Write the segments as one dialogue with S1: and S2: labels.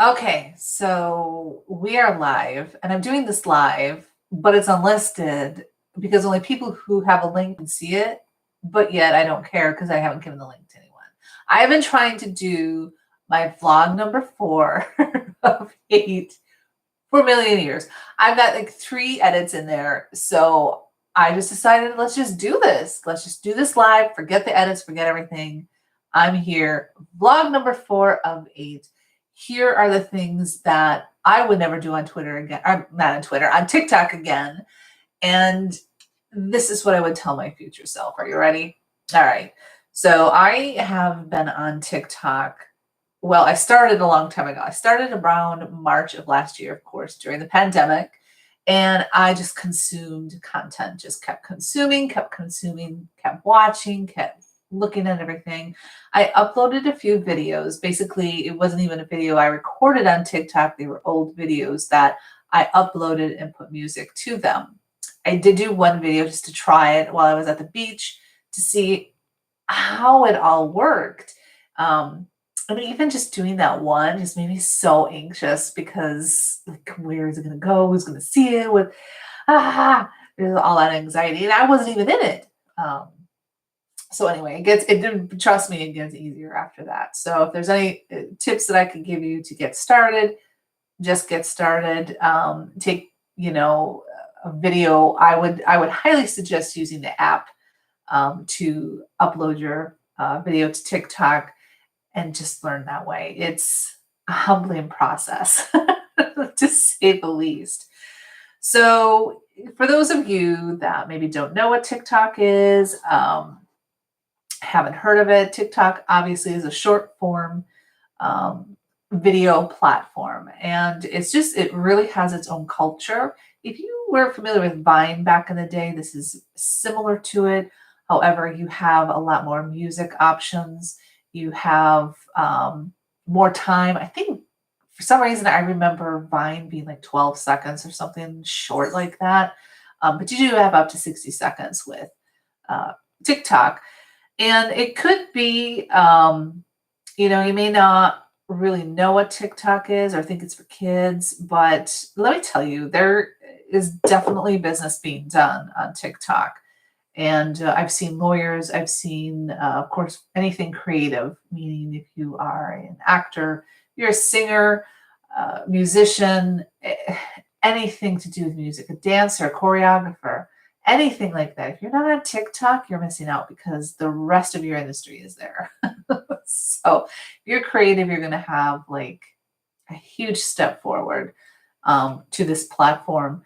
S1: Okay, so we are live, and I'm doing this live, but it's unlisted because only people who have a link can see it, but yet I don't care because I haven't given the link to anyone. I've been trying to do my vlog number 4 of 8 for a million years. I've got like 3 edits in there, so I just decided let's just do this. Let's just do this live, forget the edits, forget everything. I'm here, vlog number 4 of 8. Here are the things that I would never do on Twitter again, or not on Twitter, on TikTok again. And this is what I would tell my future self. Are you ready? All right. So I have been on TikTok. Well, I started a long time ago. I started around March of last year, of course, during the pandemic. And I just consumed content, just kept consuming, kept watching, kept looking at everything. I uploaded a few videos. Basically, it wasn't even a video I recorded on TikTok. They were old videos that I uploaded and put music to them. I did do one video just to try it while I was at the beach to see how it all worked. I mean, even just doing that one just made me so anxious because, like, where is it going to go? Who's going to see it? With there's all that anxiety, and I wasn't even in it. Um, so anyway, it didn't, trust me, it gets easier after that. So if there's any tips that I could give you to get started, just get started. Take, a video. I would highly suggest using the app to upload your video to TikTok and just learn that way. It's a humbling process, to say the least. So, for those of you that maybe don't know what TikTok is, haven't heard of it, TikTok obviously is a short form um, video platform, and it really has its own culture. If you were familiar with Vine back in the day, this is similar to it. However, you have a lot more music options. You have more time. I think for some reason I remember Vine being like 12 seconds or something short like that. But you do have up to 60 seconds with TikTok. And it could be, you may not really know what TikTok is or think it's for kids, but let me tell you, there is definitely business being done on TikTok. And I've seen lawyers, I've seen, of course, anything creative, meaning if you are an actor, you're a singer, musician, anything to do with music, a dancer, a choreographer, anything like that. If you're not on TikTok, you're missing out because the rest of your industry is there. So if you're creative, you're going to have like a huge step forward to this platform.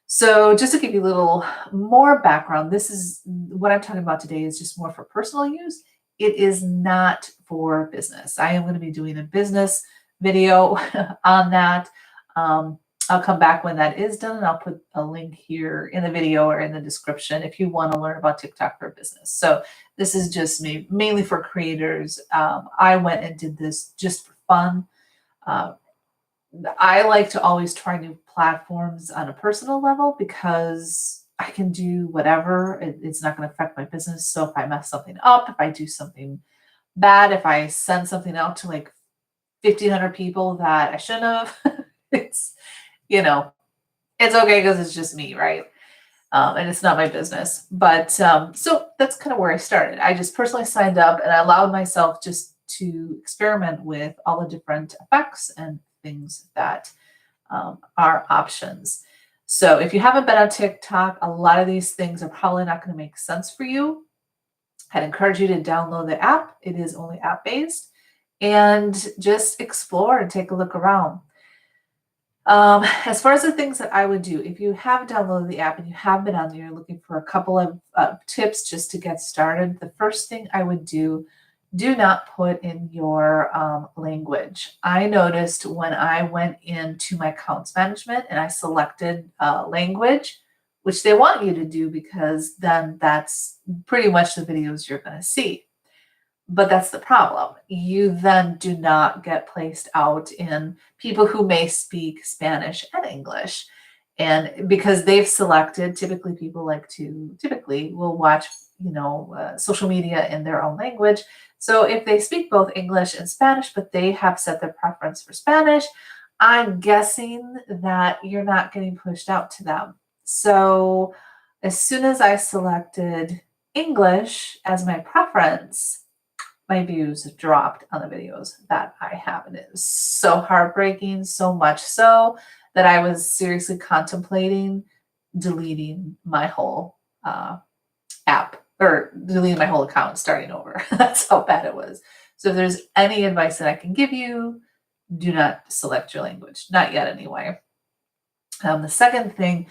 S1: So just to give you a little more background, this is what I'm talking about today is just more for personal use. It is not for business. I am going to be doing a business video on that. I'll come back when that is done, and I'll put a link here in the video or in the description if you want to learn about TikTok for business. So this is just mainly for creators. I went and did this just for fun. Uh, I like to always try new platforms on a personal level because I can do whatever. It's not going to affect my business. So if I mess something up, if I do something bad, if I send something out to like 1,500 people that I shouldn't have, it's, you know, it's okay because it's just me, right? And it's not my business. But so that's kind of where I started. I just personally signed up and I allowed myself just to experiment with all the different effects and things that are options. So if you haven't been on TikTok, a lot of these things are probably not going to make sense for you. I'd encourage you to download the app. It is only app based and just explore and take a look around. As far as the things that I would do, if you have downloaded the app and you have been on there, you're looking for a couple of tips just to get started. The first thing I would do not put in your language. I noticed when I went into my accounts management and I selected language, which they want you to do because then that's pretty much the videos you're going to see. But that's the problem. You then do not get placed out in people who may speak Spanish and English. And because they've selected, typically will watch, social media in their own language. So if they speak both English and Spanish, but they have set their preference for Spanish, I'm guessing that you're not getting pushed out to them. So as soon as I selected English as my preference, my views dropped on the videos that I have. And it was so heartbreaking, so much so that I was seriously contemplating deleting my whole app or deleting my whole account, starting over. That's how bad it was. So if there's any advice that I can give you, do not select your language. Not yet, anyway. The second thing,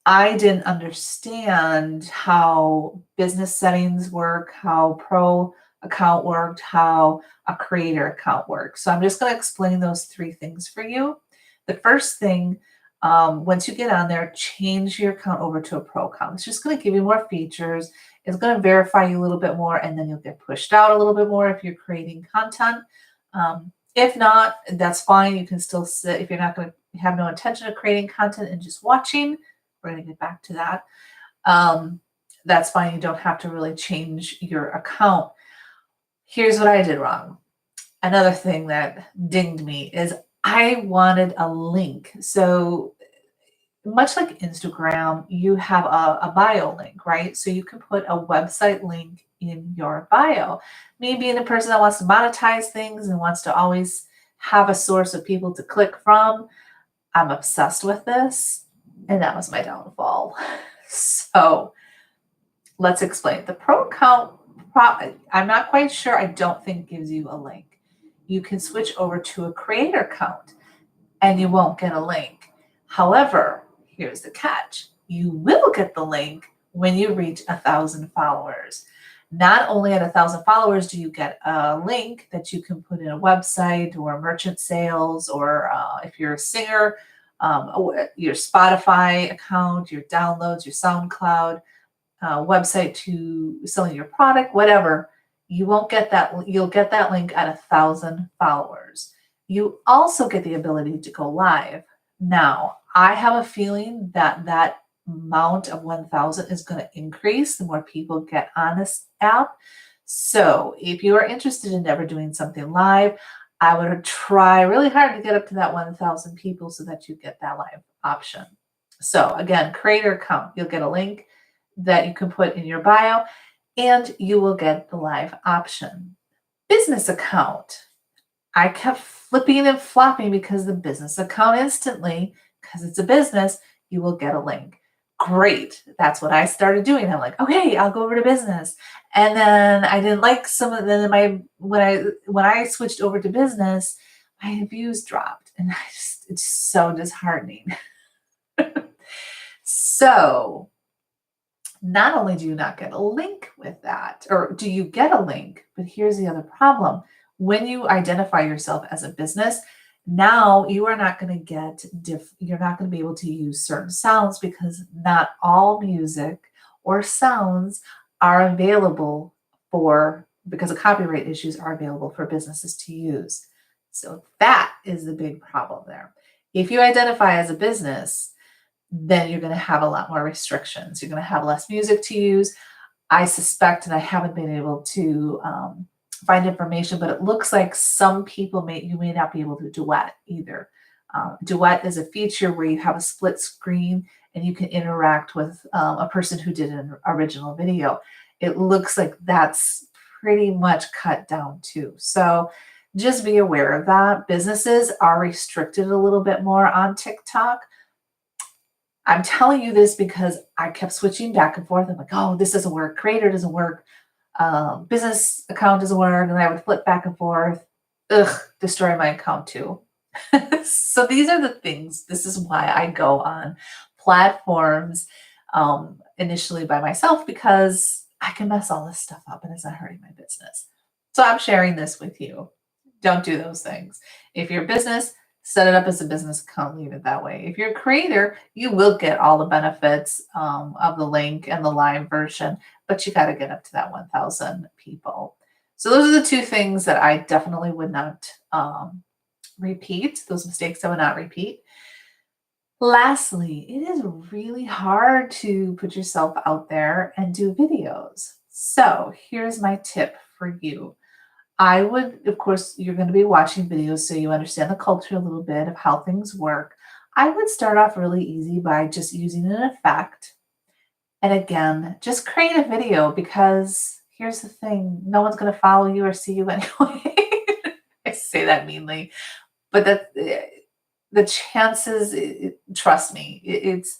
S1: I didn't understand how business settings work, how pro account worked, how a creator account works. So I'm just going to explain those three things for you. The first thing, once you get on there, change your account over to a pro account. It's just going to give you more features. It's going to verify you a little bit more, and then you'll get pushed out a little bit more if you're creating content. If not, that's fine. You can still sit if you're not going to have no intention of creating content and just watching. We're going to get back to that. That's fine. You don't have to really change your account. Here's what I did wrong. Another thing that dinged me is I wanted a link. So much like Instagram, you have a bio link, right? So you can put a website link in your bio. Me being a person that wants to monetize things and wants to always have a source of people to click from, I'm obsessed with this, and that was my downfall. So let's explain. The pro account, I'm not quite sure, I don't think gives you a link. You can switch over to a creator account and you won't get a link. However, here's the catch. You will get the link when you reach 1,000 followers. Not only at 1,000 followers do you get a link that you can put in a website or merchant sales, or if you're a singer, your Spotify account, your downloads, your SoundCloud website to selling your product, whatever. You won't get that. You'll get that link at 1,000 followers. You also get the ability to go live. Now, I have a feeling that that amount of 1,000 is going to increase the more people get on this app. So if you are interested in ever doing something live, I would try really hard to get up to that 1,000 people so that you get that live option. So again, creator account, you'll get a link that you can put in your bio, and you will get the live option. Business account. I kept flipping and flopping because the business account instantly, because it's a business, you will get a link. Great. That's what I started doing. I'm like, okay, I'll go over to business. And then I didn't like some of them. When I switched over to business, my views dropped, and it's so disheartening. So not only do you not get a link with that, or do you get a link, but here's the other problem. When you identify yourself as a business, now you are not going to get, you're not going to be able to use certain sounds because not all music or sounds are available because of copyright issues are available for businesses to use. So that is the big problem there. If you identify as a business, then you're going to have a lot more restrictions. You're going to have less music to use. I suspect, and I haven't been able to find information, but it looks like some people you may not be able to duet either. Duet is a feature where you have a split screen and you can interact with a person who did an original video. It looks like that's pretty much cut down too. So just be aware of that. Businesses are restricted a little bit more on TikTok. I'm telling you this because I kept switching back and forth. I'm like, oh, this doesn't work. Creator doesn't work. Business account doesn't work. And I would flip back and forth. Destroy my account too. So these are the things. This is why I go on platforms initially by myself, because I can mess all this stuff up and it's not hurting my business. So I'm sharing this with you. Don't do those things. If you're a business, set it up as a business account, leave it that way. If you're a creator, you will get all the benefits of the link and the live version, but you got to get up to that 1,000 people. So those are the two things that I definitely would not repeat. Those mistakes I would not repeat. Lastly, it is really hard to put yourself out there and do videos. So here's my tip for you. I would, of course, you're going to be watching videos so you understand the culture a little bit of how things work. I would start off really easy by just using an effect. And again, just create a video because here's the thing, no one's going to follow you or see you anyway. I say that meanly, but the chances, trust me, it's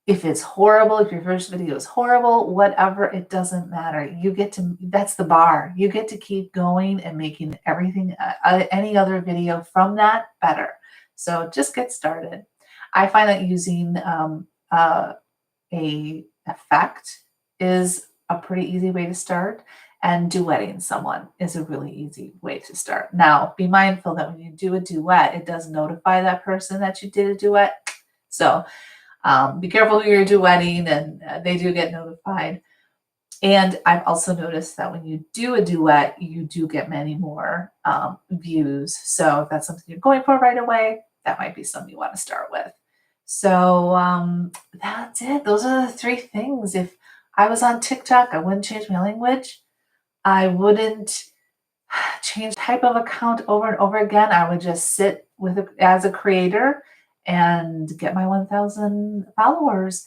S1: if it's horrible, if your first video is horrible, whatever, it doesn't matter. You get to, that's the bar. You get to keep going and making everything, any other video from that better. So just get started. I find that using a effect is a pretty easy way to start, and duetting someone is a really easy way to start. Now, be mindful that when you do a duet, it does notify that person that you did a duet. So be careful who you're duetting, and they do get notified. And I've also noticed that when you do a duet, you do get many more views. So if that's something you're going for right away, that might be something you want to start with. So that's it. Those are the three things. If I was on TikTok, I wouldn't change my language. I wouldn't change type of account over and over again. I would just sit with as a creator and get my 1,000 followers,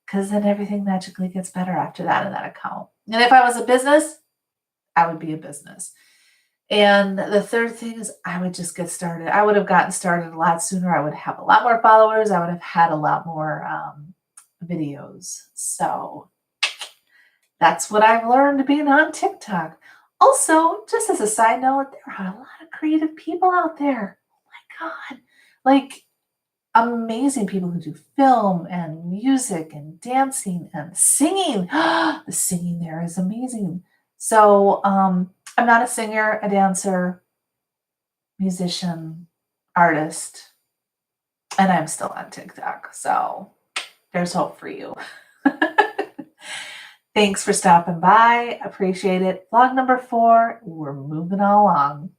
S1: because then everything magically gets better after that in that account. And if I was a business, I would be a business. And the third thing is I would just get started. I would have gotten started a lot sooner. I would have a lot more followers. I would have had a lot more videos. So that's what I've learned being on TikTok. Also, just as a side note, there are a lot of creative people out there. Oh my God. Like amazing people who do film and music and dancing and singing. The singing there is amazing. So I'm not a singer, a dancer, musician, artist, and I'm still on TikTok. So there's hope for you. Thanks for stopping by. Appreciate it. Vlog number 4. We're moving along.